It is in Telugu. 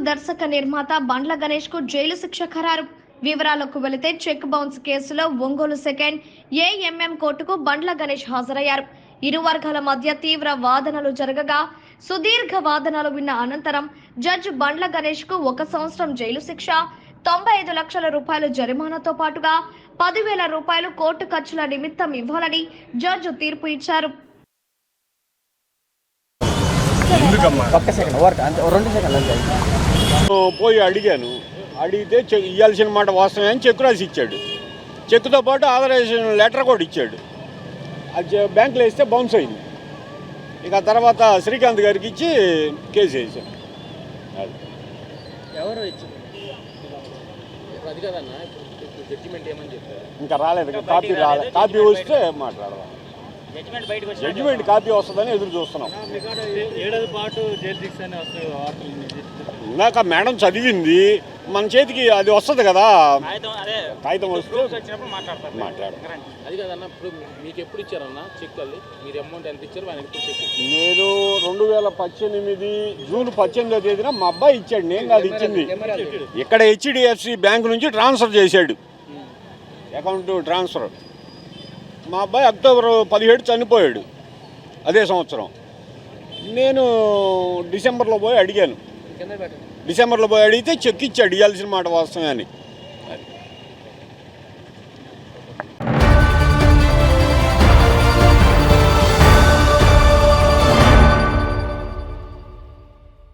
దర్శక నిర్మాత బండ్ల గణేష్ కు జైలు శిక్ష ఖరారు. వివరాలకు వెళితే చెక్ బౌన్స్ కేసులో ఒంగోలు సెకండ్ ఏఎంఎం కోర్టుకు బండ్ల గణేష్ హాజరయ్యారు. ఇరు వర్గాల మధ్య తీవ్ర వాదనలు జరగగా సుదీర్ఘ వాదనలు విన్న అనంతరం జడ్జి బండ్ల గణేష్ కు 1 సంవత్సరం జైలు శిక్ష, 95 లక్షల రూపాయల జరిమానాతో పాటుగా 10,000 రూపాయలు కోర్టు ఖర్చుల నిమిత్తం ఇవ్వాలని జడ్జి తీర్పు ఇచ్చారు. పోయి అడిగితే ఇవ్వాల్సిన మాట వాస్తవమే అని చెక్ రాసి ఇచ్చాడు. చెక్తో పాటు ఆథరైజేషన్ లెటర్ కూడా ఇచ్చాడు. అది బ్యాంకులో వేస్తే బౌన్స్ అయింది. ఇక తర్వాత శ్రీకాంత్ గారికి ఇచ్చి కేసు వేసాం. అది ఎవరు అది కదన్నా, జడ్జిమెంట్ ఏమని చెప్పారు? ఇంకా రాలేదు, కాపీ వస్తే మాట్లాడదాం. జడ్జిమెంట్ కాపీ వస్తుందని ఎదురు చూస్తున్నాం. ఇందాక మేడం చదివింది, మన చేతికి అది వస్తుంది కదా, కాగితం వస్తే మాట్లాడు. అది కదన్నా, ఇప్పుడు మీకు ఎప్పుడు ఇచ్చారన్నా చెక్? అది మీరు అమౌంట్ ఎంత ఇచ్చారు? నేను 2018 జూన్ 18వ తేదీన మా అబ్బాయి ఇచ్చాడు, నేను కాదు ఇచ్చింది. ఇక్కడ హెచ్డిఎఫ్సి బ్యాంకు నుంచి ట్రాన్స్ఫర్ చేశాడు, అకౌంట్ ట్రాన్స్ఫర్. మా అబ్బాయి అక్టోబర్ 17 చనిపోయాడు అదే సంవత్సరం. నేను డిసెంబర్లో పోయి అడిగాను. డిసెంబర్లో పోయి అడిగితే చెక్ ఇచ్చాడు, ఇవ్వాల్సిన మాట వాస్తవమే అని.